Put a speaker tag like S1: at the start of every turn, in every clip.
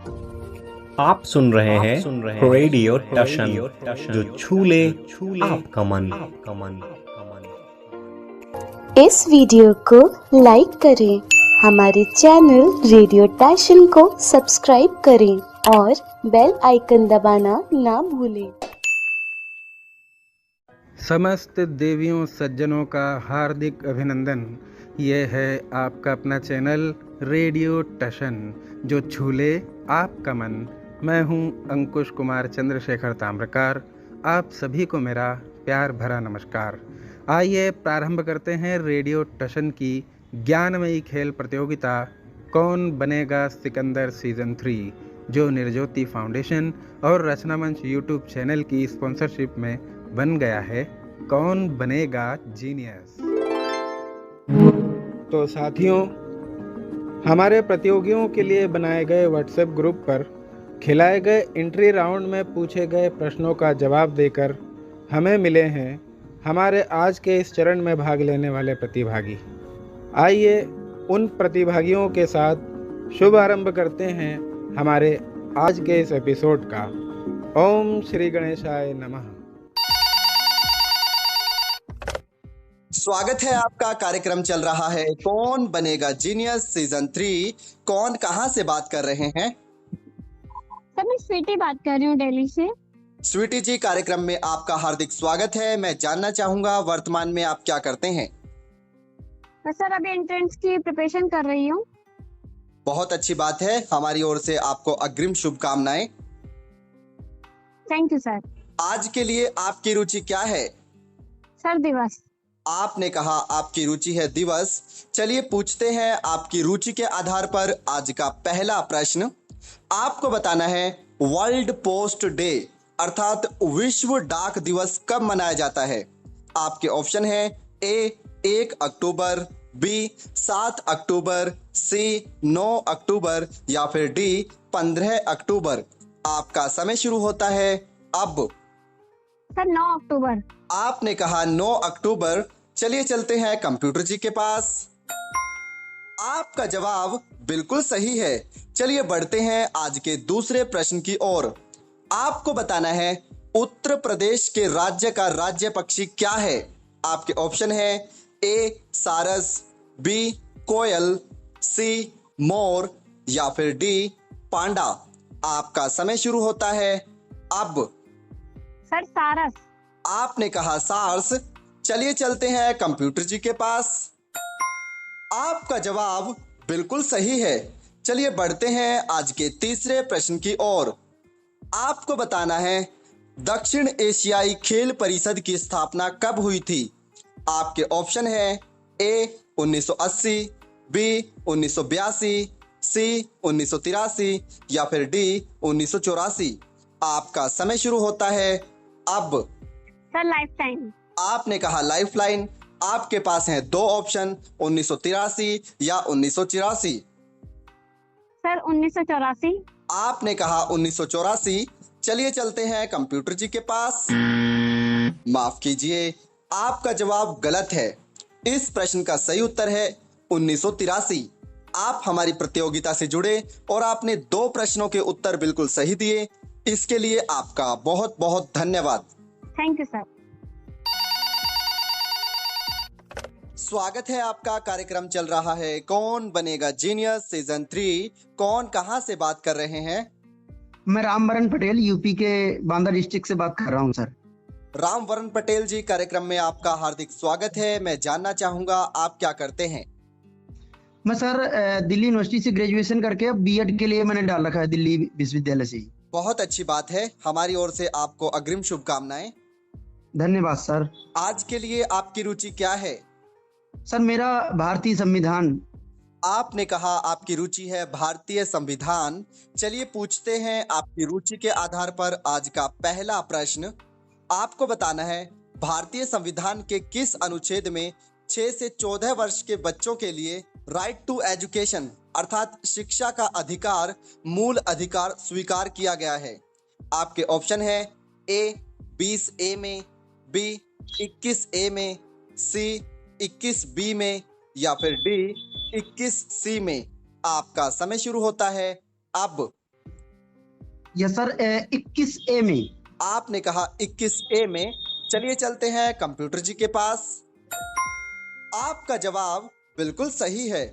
S1: आप सुन रहे हैं रेडियो टशन, जो छू ले आपका मन।
S2: इस वीडियो को लाइक करें, हमारे चैनल रेडियो टशन को सब्सक्राइब करें और बेल आइकन दबाना ना भूलें।
S3: समस्त देवियों सज्जनों का हार्दिक अभिनंदन। ये है आपका अपना चैनल रेडियो टशन, जो छू ले आपका मन। मैं हूं अंकुश कुमार चंद्रशेखर ताम्रकार। आप सभी को मेरा प्यार भरा नमस्कार। आइए प्रारंभ करते हैं रेडियो टशन की ज्ञानमयी खेल प्रतियोगिता कौन बनेगा सिकंदर सीजन 3, जो निर्ज्योति फाउंडेशन और रचना मंच यूट्यूब चैनल की स्पॉन्सरशिप में बन गया है। कौन बनेगा जीनियस। तो साथियों, हमारे प्रतियोगियों के लिए बनाए गए व्हाट्सएप ग्रुप पर खिलाए गए एंट्री राउंड में पूछे गए प्रश्नों का जवाब देकर हमें मिले हैं हमारे आज के इस चरण में भाग लेने वाले प्रतिभागी। आइए उन प्रतिभागियों के साथ शुभ आरंभ करते हैं हमारे आज के इस एपिसोड का। ओम श्री गणेशाय नमः।
S4: स्वागत है आपका। कार्यक्रम चल रहा है कौन बनेगा जीनियस सीजन 3। कौन कहां से बात कर रहे हैं?
S5: सर, मैं स्वीटी बात कर रही हूँ दिल्ली से।
S4: स्वीटी जी, कार्यक्रम में आपका हार्दिक स्वागत है। मैं जानना चाहूंगा वर्तमान में आप क्या करते हैं?
S5: सर, अभी एंट्रेंस की प्रिपरेशन कर रही हूँ।
S4: बहुत अच्छी बात है। हमारी ओर से आपको अग्रिम शुभकामनाएं।
S5: Thank you sir.
S4: आज के लिए आपकी रुचि क्या है?
S5: सर, दिवस।
S4: आपने कहा आपकी रुचि है दिवस। चलिए पूछते हैं आपकी रुचि के आधार पर आज का पहला प्रश्न। आपको बताना है वर्ल्ड पोस्ट डे अर्थात विश्व डाक दिवस कब मनाया जाता है। आपके ऑप्शन है ए 1 अक्टूबर, बी 7 अक्टूबर, सी 9 अक्टूबर या फिर डी 15 अक्टूबर। आपका समय शुरू होता है अब।
S5: सर, 9 अक्टूबर।
S4: आपने कहा 9 अक्टूबर। चलिए चलते हैं कंप्यूटर जी के पास। आपका जवाब बिल्कुल सही है। चलिए बढ़ते हैं आज के दूसरे प्रश्न की ओर। आपको बताना है उत्तर प्रदेश के राज्य का राज्य पक्षी क्या है। आपके ऑप्शन है ए सारस, बी कोयल, सी मोर या फिर डी पांडा। आपका समय शुरू होता है अब।
S5: सर, सारस।
S4: आपने कहा सार्स। चलिए चलते हैं कंप्यूटर जी के पास। आपका जवाब बिल्कुल सही है। चलिए बढ़ते हैं आज के तीसरे प्रश्न की ओर। आपको बताना है दक्षिण एशियाई खेल परिषद की स्थापना कब हुई थी। आपके ऑप्शन है ए 1980, बी 1982, सी 1983 या फिर डी 1984। आपका समय शुरू होता है अब।
S5: Sir, life time.
S4: आपने कहा लाइफलाइन। आपके पास हैं दो ऑप्शन, 1983 या 1984।
S5: सर, 1984।
S4: आपने कहा 1984। चलिए चलते हैं कंप्यूटर जी के पास। माफ कीजिए, आपका जवाब गलत है। इस प्रश्न का सही उत्तर है 1983। आप हमारी प्रतियोगिता से जुड़े और आपने दो प्रश्नों के उत्तर बिल्कुल सही दिए। इसके लिए आपका बहुत बहुत धन्यवाद।
S5: Thank you sir.
S4: स्वागत है आपका। कार्यक्रम चल रहा है कौन बनेगा जीनियस सीजन 3। कौन कहां से बात कर रहे हैं?
S6: मैं रामवरण पटेल यूपी के बांदा डिस्ट्रिक्ट से बात कर रहा हूं सर।
S4: रामवरण पटेल जी, कार्यक्रम में आपका हार्दिक स्वागत है। मैं जानना चाहूंगा आप क्या करते हैं?
S6: मैं सर दिल्ली यूनिवर्सिटी से ग्रेजुएशन करके अब बीएड के लिए मैंने डाल रखा है दिल्ली विश्वविद्यालय से।
S4: बहुत अच्छी बात है। हमारी ओर से आपको अग्रिम शुभकामनाएं।
S6: धन्यवाद सर।
S4: आज के लिए आपकी रुचि क्या है?
S6: सर, मेरा भारतीय संविधान।
S4: आपने कहा आपकी रुचि है भारतीय संविधान। चलिए पूछते हैं आपकी रुचि के आधार पर आज का पहला प्रश्न। आपको बताना है भारतीय संविधान के किस अनुच्छेद में 6 से 14 वर्ष के बच्चों के लिए राइट टू एजुकेशन अर्थात शिक्षा का अधिकार, मूल अधिकार स्वीकार किया गया है। आपके ऑप्शन है ए 20A में, बी 21A में, सी 21B में या फिर डी 21C में। आपका समय शुरू होता है अब।
S6: यस सर, 21A में।
S4: आपने कहा 21A में। चलिए चलते हैं कंप्यूटर जी के पास। आपका जवाब बिल्कुल सही है।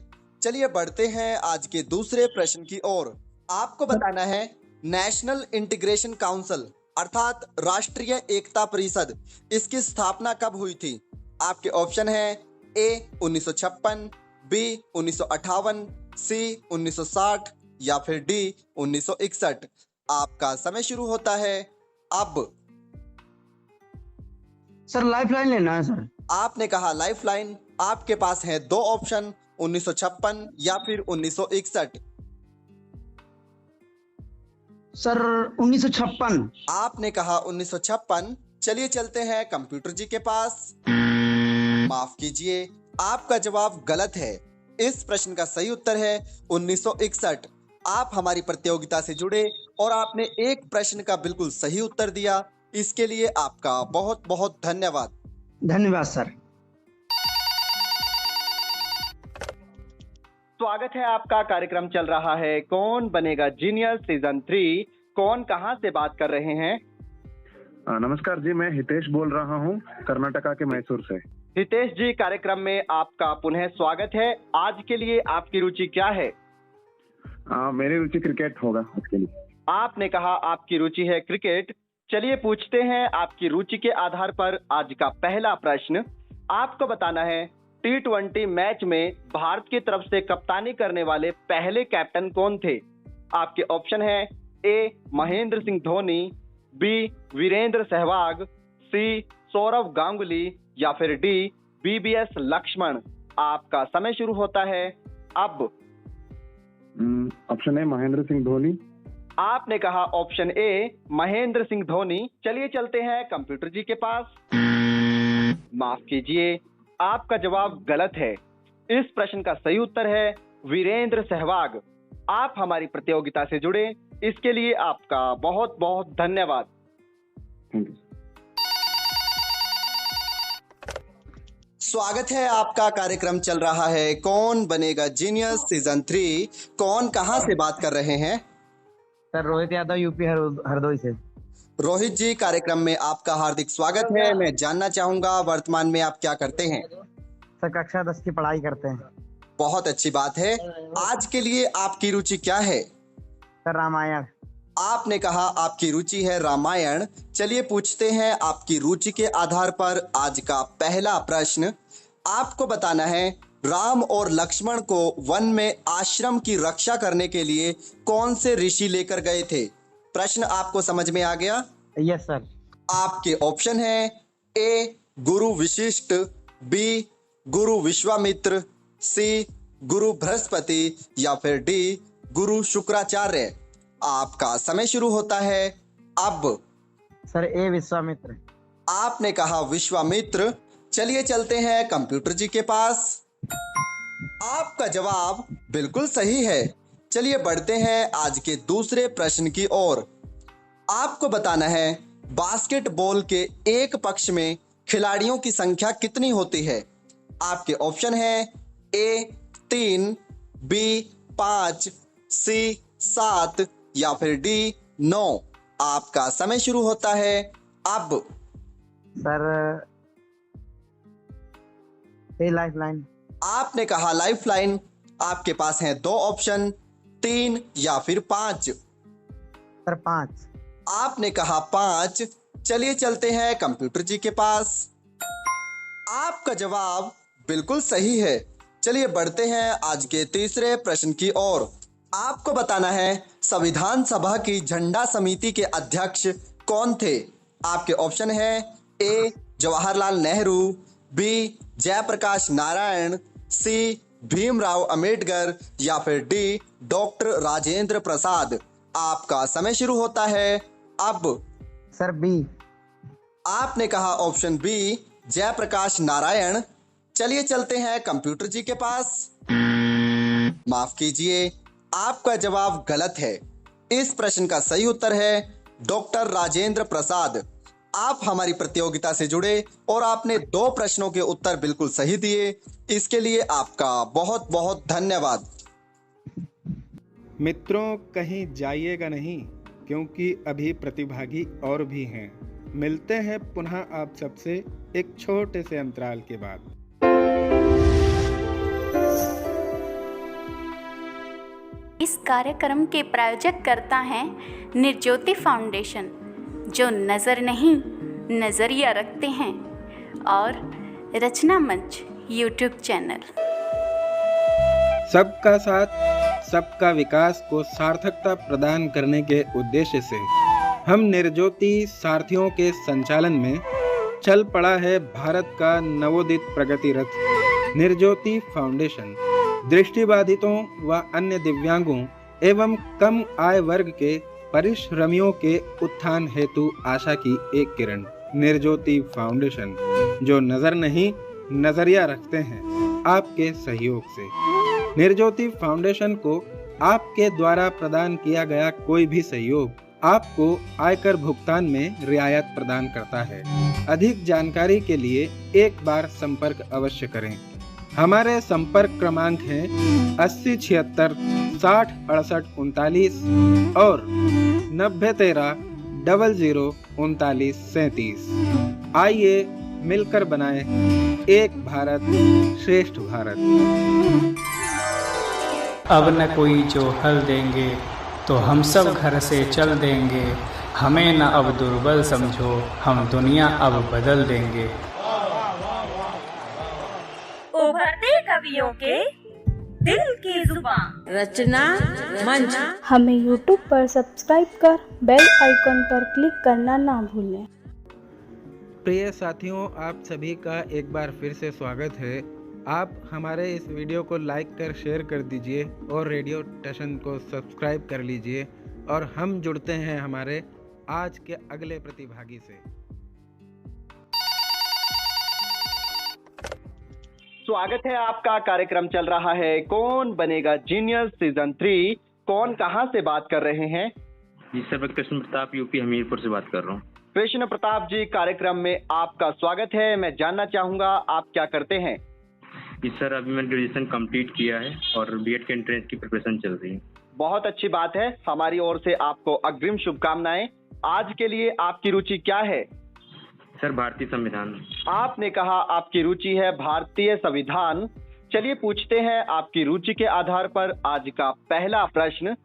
S4: चलिए बढ़ते हैं आज के दूसरे प्रश्न की ओर। आपको बताना है नेशनल इंटीग्रेशन काउंसिल अर्थात राष्ट्रीय एकता परिषद, इसकी स्थापना कब हुई थी? आपके ऑप्शन है ए 1956, बी 1958, सी 1960 या फिर डी 1961। आपका समय शुरू होता है अब।
S6: सर लाइफलाइन लेना है सर।
S4: आपने कहा लाइफलाइन। आपके पास है दो ऑप्शन, 1956 या फिर 1961।
S6: सर 1956।
S4: आपने कहा 1956। चलिए चलते हैं कंप्यूटर जी के पास। माफ कीजिए, आपका जवाब गलत है। इस प्रश्न का सही उत्तर है 1961। आप हमारी प्रतियोगिता से जुड़े और आपने एक प्रश्न का बिल्कुल सही उत्तर दिया, इसके लिए आपका बहुत बहुत धन्यवाद।
S6: धन्यवाद सर।
S4: स्वागत है आपका। कार्यक्रम चल रहा है कौन बनेगा जीनियस सीजन 3। कौन कहां से बात कर रहे हैं?
S7: नमस्कार जी, मैं हितेश बोल रहा हूं, कर्नाटका के मैसूर से।
S4: हितेश जी, कार्यक्रम में आपका पुनः स्वागत है। आज के लिए आपकी रुचि क्या है?
S7: मेरी रुचि क्रिकेट होगा आज के लिए।
S4: आपने कहा आपकी रुचि है क्रिकेट। चलिए पूछते हैं आपकी रुचि के आधार पर आज का पहला प्रश्न। आपको बताना है T20 मैच में भारत की तरफ से कप्तानी करने वाले पहले कैप्टन कौन थे? आपके ऑप्शन है ए महेंद्र सिंह धोनी, बी वीरेंद्र सहवाग, सी सौरव गांगुली या फिर डी BBS लक्ष्मण। आपका समय शुरू होता है अब।
S7: Option A Mahendra Singh Dhoni.
S4: आपने कहा ऑप्शन ए महेंद्र सिंह धोनी। चलिए चलते हैं कंप्यूटर जी के पास। माफ कीजिए, आपका जवाब गलत है। इस प्रश्न का सही उत्तर है वीरेंद्र सहवाग। आप हमारी प्रतियोगिता से जुड़े, इसके लिए आपका बहुत बहुत धन्यवाद। स्वागत है आपका। कार्यक्रम चल रहा है कौन बनेगा जीनियस सीजन 3। कौन कहां से बात कर रहे हैं?
S6: सर रोहित यादव, यूपी हरदोई से।
S4: रोहित जी, कार्यक्रम में आपका हार्दिक स्वागत है। मैं जानना चाहूंगा वर्तमान में आप क्या करते हैं?
S6: सर कक्षा 10 की पढ़ाई करते हैं।
S4: बहुत अच्छी बात है। आज के लिए आपकी रुचि क्या है?
S6: सर रामायण।
S4: आपने कहा आपकी रुचि है रामायण। चलिए पूछते हैं आपकी रुचि के आधार पर आज का पहला प्रश्न। आपको बताना है राम और लक्ष्मण को वन में आश्रम की रक्षा करने के लिए कौन से ऋषि लेकर गए थे? प्रश्न आपको समझ में आ गया?
S6: Yes sir.
S4: आपके ऑप्शन है ए गुरु वशिष्ठ, बी गुरु विश्वामित्र, सी गुरु बृहस्पति या फिर डी गुरु शुक्राचार्य। आपका समय शुरू होता है अब।
S6: सर ए विश्वामित्र।
S4: आपने कहा विश्वामित्र। चलिए चलते हैं कंप्यूटर जी के पास। आपका जवाब बिल्कुल सही है। चलिए बढ़ते हैं आज के दूसरे प्रश्न की ओर। आपको बताना है बास्केटबॉल के एक पक्ष में खिलाड़ियों की संख्या कितनी होती है? आपके ऑप्शन है ए 3, बी 5, सी 7 या फिर डी 9। आपका समय शुरू होता है अब।
S6: सर ए लाइफलाइन।
S4: आपने कहा लाइफलाइन। आपके पास हैं दो ऑप्शन, 3 या फिर 5।
S6: सर 5।
S4: आपने कहा 5। चलिए चलते हैं कंप्यूटर जी के पास। आपका जवाब बिल्कुल सही है। चलिए बढ़ते हैं आज के तीसरे प्रश्न की ओर। आपको बताना है संविधान सभा की झंडा समिति के अध्यक्ष कौन थे? आपके ऑप्शन है ए जवाहरलाल नेहरू, बी जयप्रकाश नारायण, सी भीमराव अंबेडकर या फिर डी डॉक्टर राजेंद्र प्रसाद। आपका समय शुरू होता है अब।
S6: Sir B.
S4: आपने कहा ऑप्शन बी जयप्रकाश नारायण। चलिए चलते हैं कंप्यूटर जी के पास। माफ कीजिए, आपका जवाब गलत है। इस प्रश्न का सही उत्तर है डॉक्टर राजेंद्र प्रसाद। आप हमारी प्रतियोगिता से जुड़े और आपने 2 प्रश्नों के उत्तर बिल्कुल सही दिए, इसके लिए आपका बहुत बहुत धन्यवाद।
S3: मित्रों, कहीं जाइएगा नहीं, क्योंकि अभी प्रतिभागी और भी हैं। मिलते हैं पुनः आप सबसे एक छोटे से अंतराल के बाद।
S8: इस कार्यक्रम के प्रायोजक करता है निर्ज्योति फाउंडेशन, जो नज़र नहीं नज़रिया रखते हैं, और रचना मंच यूट्यूब चैनल।
S3: सबका साथ सबका विकास को सार्थकता प्रदान करने के उद्देश्य से हम निर्ज्योति सारथियों के संचालन में चल पड़ा है भारत का नवोदित प्रगति रथ निर्ज्योति फाउंडेशन। दृष्टिबाधितों व अन्य दिव्यांगों एवं कम आय वर्ग के परिश्रमियों के उत्थान हेतु आशा की एक किरण निर्ज्योति फाउंडेशन, जो नजर नहीं नजरिया रखते हैं आपके सहयोग से। निर्ज्योति फाउंडेशन को आपके द्वारा प्रदान किया गया कोई भी सहयोग आपको आयकर भुगतान में रियायत प्रदान करता है। अधिक जानकारी के लिए एक बार संपर्क अवश्य करें। हमारे संपर्क क्रमांक हैं 80 76 60 68 39 और 90 13 00 39 37। आइए मिलकर बनाएं एक भारत श्रेष्ठ भारत।
S9: अब न कोई जो हल देंगे तो हम सब घर से चल देंगे। हमें न अब दुर्बल समझो, हम दुनिया अब बदल देंगे।
S10: उभरते कवियों के दिल की जुबान, रचना मंच।
S2: हमें YouTube पर सब्सक्राइब कर बेल आइकन पर क्लिक करना ना भूलें।
S3: प्रिय साथियों, आप सभी का एक बार फिर से स्वागत है। आप हमारे इस वीडियो को लाइक कर शेयर कर दीजिए और रेडियो टशन को सब्सक्राइब कर लीजिए, और हम जुड़ते हैं हमारे आज के अगले प्रतिभागी से।
S4: स्वागत है आपका। कार्यक्रम चल रहा है कौन बनेगा जीनियस सीजन 3। कौन कहां से बात कर रहे हैं?
S11: जी सर, मैं कृष्ण प्रताप यूपी हमीरपुर से बात कर रहा हूँ।
S4: कृष्ण प्रताप जी, कार्यक्रम में आपका स्वागत है। मैं जानना चाहूंगा आप क्या करते हैं?
S11: जी सर, अभी मैंने ग्रेजुएशन कंप्लीट किया है और बीएड के एंट्रेंस की प्रिपरेशन चल रही है।
S4: बहुत अच्छी बात है। हमारी ओर से आपको अग्रिम शुभकामनाएं। आज के लिए आपकी रुचि क्या है?
S11: सर, भारतीय संविधान।
S4: आपने कहा आपकी रुचि है भारतीय संविधान। चलिए पूछते हैं आपकी रुचि के आधार पर आज का पहला प्रश्न।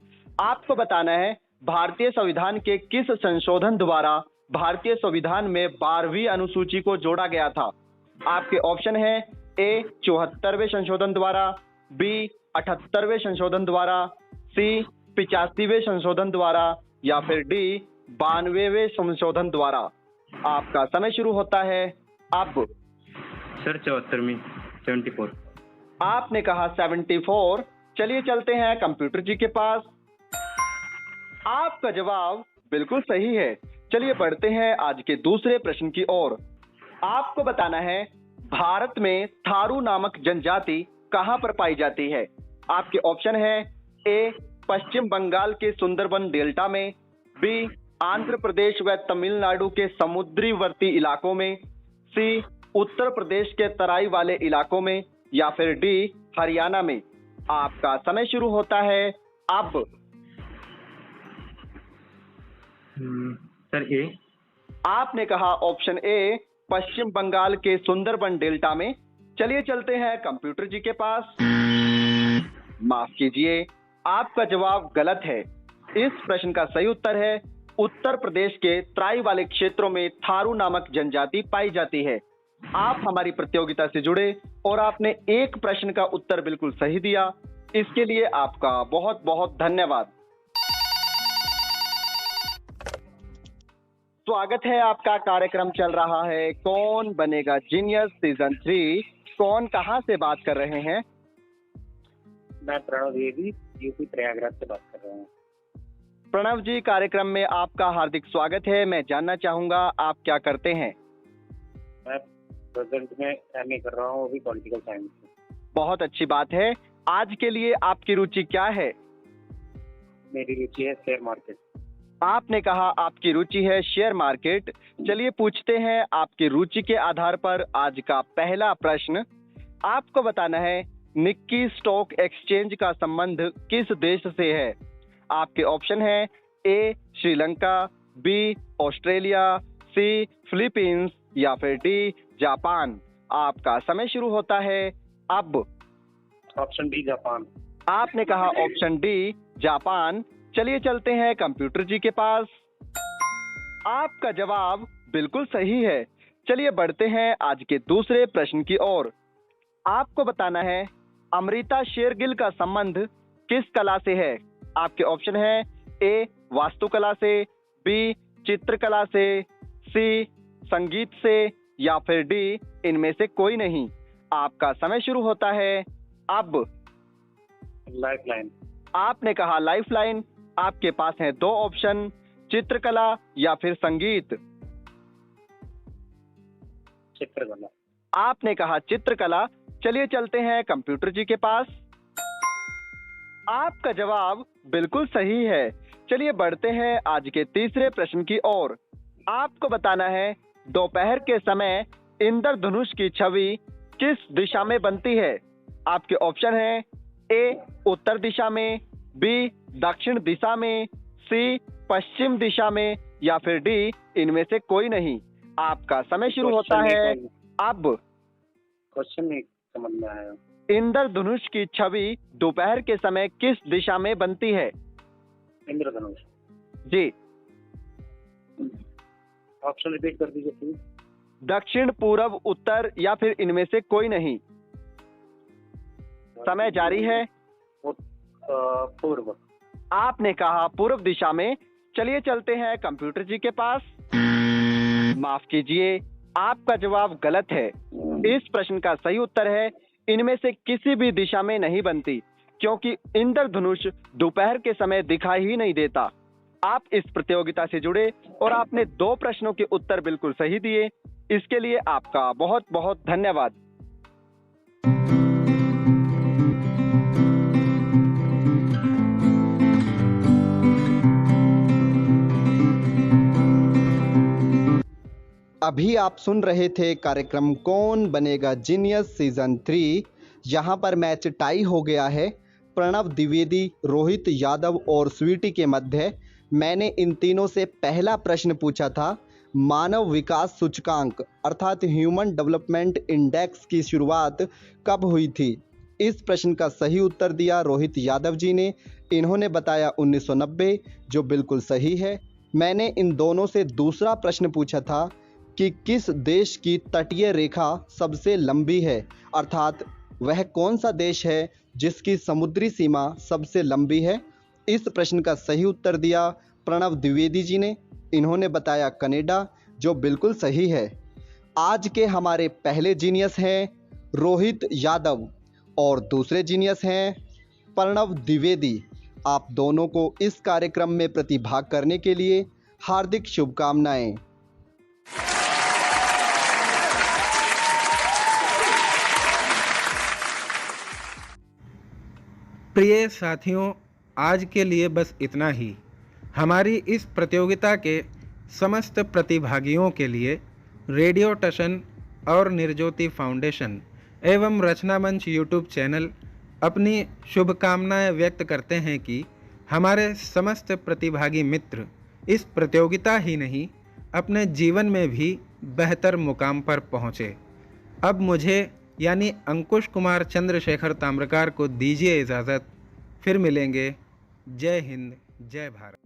S4: आपको बताना है भारतीय संविधान के किस संशोधन द्वारा भारतीय संविधान में 12वीं अनुसूची को जोड़ा गया था। आपके ऑप्शन है ए 74वें संशोधन द्वारा, बी 78वें संशोधन द्वारा, सी 85वें संशोधन द्वारा, या फिर डी 92वें संशोधन द्वारा। आपका समय शुरू होता है अब।
S11: सर, 74।
S4: आपने कहा 74। चलिए चलते हैं कंप्यूटर जी के पास। आपका जवाब बिल्कुल सही है। चलिए बढ़ते हैं आज के दूसरे प्रश्न की ओर। आपको बताना है भारत में थारू नामक जनजाति कहां पर पाई जाती है। आपके ऑप्शन है ए पश्चिम बंगाल के सुंदरबन डेल्टा में, बी आंध्र प्रदेश व तमिलनाडु के समुद्रीवर्ती इलाकों में, सी उत्तर प्रदेश के तराई वाले इलाकों में, या फिर डी हरियाणा में। आपका समय शुरू होता है अब।
S11: सर, ए।
S4: आपने कहा ऑप्शन ए पश्चिम बंगाल के सुंदरबन डेल्टा में। चलिए चलते हैं कंप्यूटर जी के पास। माफ कीजिए, आपका जवाब गलत है। इस प्रश्न का सही उत्तर है उत्तर प्रदेश के तराई वाले क्षेत्रों में थारू नामक जनजाति पाई जाती है। आप हमारी प्रतियोगिता से जुड़े और आपने एक प्रश्न का उत्तर बिल्कुल सही दिया। इसके लिए आपका बहुत बहुत धन्यवाद। स्वागत है आपका। कार्यक्रम चल रहा है कौन बनेगा जीनियस सीजन 3। कौन कहां से बात कर रहे हैं?
S12: मैं प्रणव देवी यूपी प्रयागराज से बात कर रहा हूँ।
S4: प्रणव जी, कार्यक्रम में आपका हार्दिक स्वागत है। मैं जानना चाहूंगा आप क्या करते हैं?
S12: मैं प्रेजेंट में एमए कर रहा हूँ, अभी पॉलिटिकल साइंस।
S4: बहुत अच्छी बात है। आज के लिए आपकी रुचि क्या है?
S12: मेरी रुचि है शेयर मार्केट।
S4: आपने कहा आपकी रुचि है शेयर मार्केट। चलिए पूछते हैं आपकी रुचि के आधार पर आज का पहला प्रश्न। आपको बताना है निक्की स्टॉक एक्सचेंज का संबंध किस देश से है। आपके ऑप्शन है ए श्रीलंका, बी ऑस्ट्रेलिया, सी फिलीपींस या फिर डी जापान। आपका समय शुरू होता है अब।
S12: Option D Japan.
S4: आपने कहा ऑप्शन डी जापान। चलिए चलते हैं कंप्यूटर जी के पास। आपका जवाब बिल्कुल सही है। चलिए बढ़ते हैं आज के दूसरे प्रश्न की ओर। आपको बताना है अमृता शेरगिल का संबंध किस कला से है। आपके ऑप्शन है ए वास्तुकला से, बी चित्रकला से, सी संगीत से या फिर डी इनमें से कोई नहीं। आपका समय शुरू होता है अब।
S12: लाइफलाइन।
S4: आपने कहा लाइफलाइन। आपके पास हैं दो ऑप्शन, चित्रकला या फिर संगीत।
S12: चित्रकला।
S4: आपने कहा चित्रकला। चलिए चलते हैं कंप्यूटर जी के पास। आपका जवाब बिल्कुल सही है। चलिए बढ़ते हैं आज के तीसरे प्रश्न की ओर। आपको बताना है दोपहर के समय इंद्रधनुष की छवि किस दिशा में बनती है। आपके ऑप्शन है ए उत्तर दिशा में, बी दक्षिण दिशा में, सी पश्चिम दिशा में या फिर डी इनमें से कोई नहीं। आपका समय शुरू होता है अब।
S12: क्वेश्चन नहीं समझ में आया।
S4: इंद्रधनुष की छवि दोपहर के समय किस दिशा में बनती है।
S12: इंद्रधनुष।
S4: जी।
S12: ऑप्शन रिपीट कर दीजिए प्लीज।
S4: दक्षिण, पूर्व, उत्तर या फिर इनमें से कोई नहीं। समय जारी है।
S12: पूर्व।
S4: आपने कहा पूर्व दिशा में। चलिए चलते हैं कंप्यूटर जी के पास। माफ कीजिए, आपका जवाब गलत है। इस प्रश्न का सही उत्तर है इनमें से किसी भी दिशा में नहीं बनती, क्योंकि इंद्रधनुष दोपहर के समय दिखाई ही नहीं देता। आप इस प्रतियोगिता से जुड़े और आपने 2 प्रश्नों के उत्तर बिल्कुल सही दिए। इसके लिए आपका बहुत बहुत धन्यवाद। अभी आप सुन रहे थे कार्यक्रम कौन बनेगा जीनियस सीजन 3। यहाँ पर मैच टाई हो गया है प्रणव द्विवेदी, रोहित यादव और स्वीटी के मध्य। मैंने इन तीनों से पहला प्रश्न पूछा था मानव विकास सूचकांक अर्थात ह्यूमन डेवलपमेंट इंडेक्स की शुरुआत कब हुई थी। इस प्रश्न का सही उत्तर दिया रोहित यादव जी ने। इन्होंने बताया 1990, जो बिल्कुल सही है। मैंने इन दोनों से दूसरा प्रश्न पूछा था कि किस देश की तटीय रेखा सबसे लंबी है, अर्थात वह कौन सा देश है जिसकी समुद्री सीमा सबसे लंबी है। इस प्रश्न का सही उत्तर दिया प्रणव द्विवेदी जी ने। इन्होंने बताया कनाडा, जो बिल्कुल सही है। आज के हमारे पहले जीनियस हैं रोहित यादव और दूसरे जीनियस हैं प्रणव द्विवेदी। आप दोनों को इस कार्यक्रम में प्रतिभाग करने के लिए हार्दिक शुभकामनाएं।
S3: प्रिय साथियों, आज के लिए बस इतना ही। हमारी इस प्रतियोगिता के समस्त प्रतिभागियों के लिए रेडियो टशन और निर्ज्योति फाउंडेशन एवं रचना मंच यूट्यूब चैनल अपनी शुभकामनाएं व्यक्त करते हैं कि हमारे समस्त प्रतिभागी मित्र इस प्रतियोगिता ही नहीं अपने जीवन में भी बेहतर मुकाम पर पहुँचे। अब मुझे यानी अंकुश कुमार चंद्रशेखर ताम्रकार को दीजिए इजाज़त। फिर मिलेंगे। जय हिंद, जय भारत।